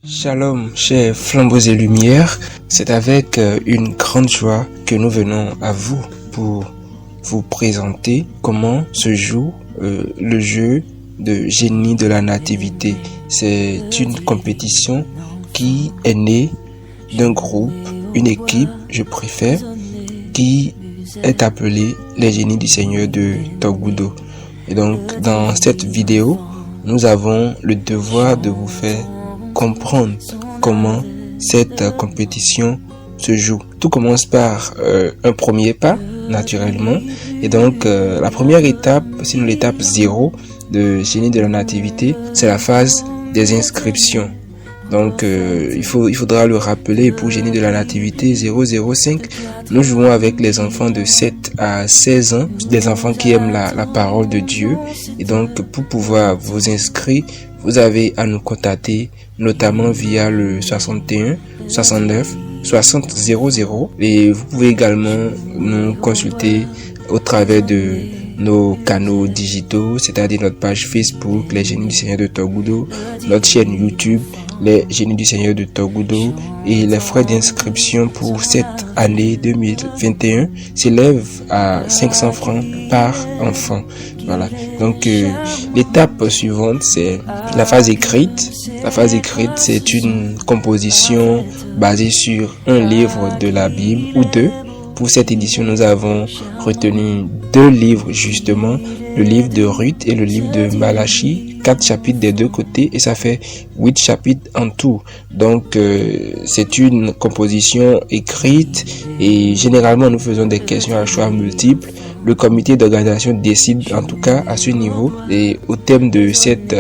Shalom, chers flambeaux et lumières, c'est avec une grande joie que nous venons à vous pour vous présenter comment se joue le jeu de génie de la nativité. C'est une compétition qui est née d'un groupe, une équipe, je préfère, qui est appelée les génies du Seigneur de Togudo. Et donc, dans cette vidéo, nous avons le devoir de vous faire comprendre comment cette compétition se joue. Tout commence par un premier pas, naturellement. Et donc, la première étape, sinon l'étape 0 de génie de la nativité, c'est la phase des inscriptions. Donc, il faudra le rappeler, pour génie de la nativité 005, nous jouons avec les enfants de 7 à 16 ans, des enfants qui aiment la parole de Dieu. Et donc, pour pouvoir vous inscrire, vous avez à nous contacter, notamment via le 61 69 60 00. Et vous pouvez également nous consulter au travers de nos canaux digitaux, c'est-à-dire notre page Facebook, les génies du Seigneur de Togudo, notre chaîne YouTube, les génies du Seigneur de Togudo, et les frais d'inscription pour cette année 2021 s'élèvent à 500 francs par enfant. Voilà. Donc, l'étape suivante, c'est la phase écrite. La phase écrite, c'est une composition basée sur un livre de la Bible ou deux. Pour cette édition, nous avons retenu 2 livres justement, le livre de Ruth et le livre de Malachie, 4 chapitres des deux côtés, et ça fait 8 chapitres en tout. Donc, c'est une composition écrite et généralement nous faisons des questions à choix multiples. Le comité d'organisation décide en tout cas à ce niveau, et au thème de cette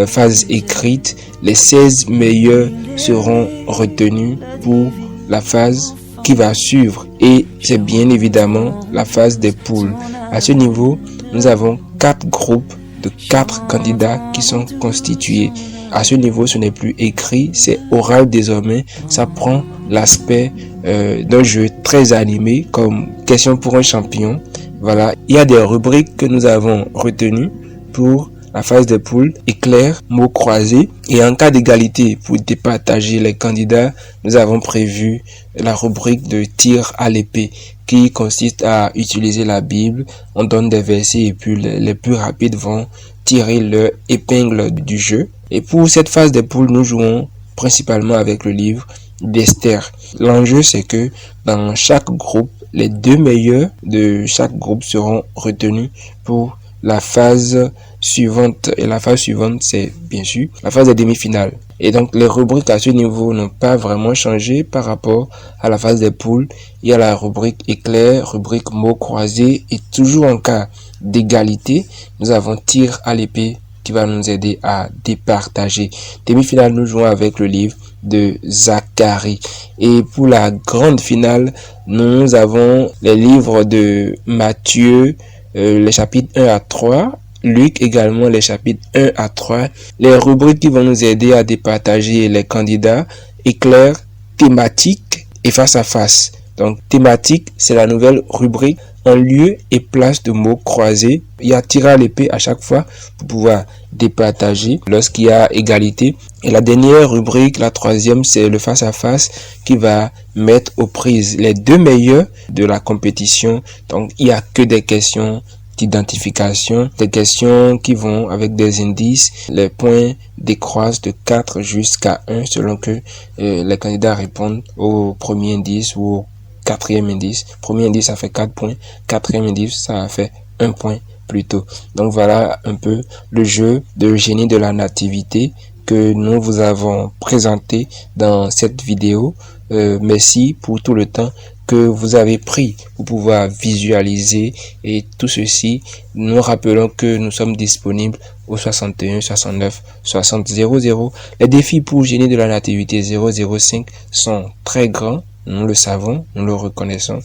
phase écrite, les 16 meilleurs seront retenus pour la phase qui va suivre, et c'est bien évidemment la phase des poules. À ce niveau, nous avons 4 groupes de 4 candidats qui sont constitués. À ce niveau, ce n'est plus écrit, c'est oral désormais. Ça prend l'aspect d'un jeu très animé, comme question pour un champion. Voilà, il y a des rubriques que nous avons retenues pour la phase des poules: éclair, mots croisés. Et en cas d'égalité, pour départager les candidats, nous avons prévu la rubrique de tir à l'épée, qui consiste à utiliser la Bible. On donne des versets et puis les plus rapides vont tirer leur épingle du jeu. Et pour cette phase des poules, nous jouons principalement avec le livre d'Esther. L'enjeu, c'est que dans chaque groupe, les 2 meilleurs de chaque groupe seront retenus pour la phase suivante. Et la phase suivante, c'est bien sûr la phase des demi-finales. Et donc, les rubriques à ce niveau n'ont pas vraiment changé par rapport à la phase des poules. Il y a la rubrique éclair, rubrique mots croisés, et toujours en cas d'égalité, nous avons tir à l'épée qui va nous aider à départager. Demi-finale, nous jouons avec le livre de Zacharie. Et pour la grande finale, nous avons les livres de Matthieu, les chapitres 1 à 3, Luc également, les chapitres 1 à 3. Les rubriques qui vont nous aider à départager les candidats: éclair, thématique et face à face. Donc, thématique, c'est la nouvelle rubrique en lieu et place de mots croisés. Il y a tir à l'épée à chaque fois pour pouvoir départager lorsqu'il y a égalité. Et la dernière rubrique, la troisième, c'est le face à face qui va mettre aux prises les 2 meilleurs de la compétition. Donc, il n'y a que des questions d'identification, des questions qui vont avec des indices. Les points décroissent de 4 jusqu'à 1 selon que les candidats répondent au premier indice ou au 4e indice. Premier indice, ça fait 4 points. 4e indice, ça fait 1 point plutôt. Donc voilà un peu le jeu de génie de la nativité que nous vous avons présenté dans cette vidéo. Merci pour tout le temps que vous avez pris pour pouvoir visualiser, et tout ceci, nous rappelons que nous sommes disponibles au 61 69 60 00. Les défis pour génie de la nativité 005 sont très grands, nous le savons, nous le reconnaissons,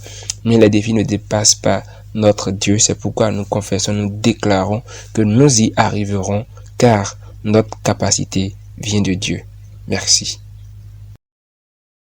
mais les défis ne dépassent pas notre Dieu. C'est pourquoi nous confessons, nous déclarons que nous y arriverons, car notre capacité vient de Dieu. Merci.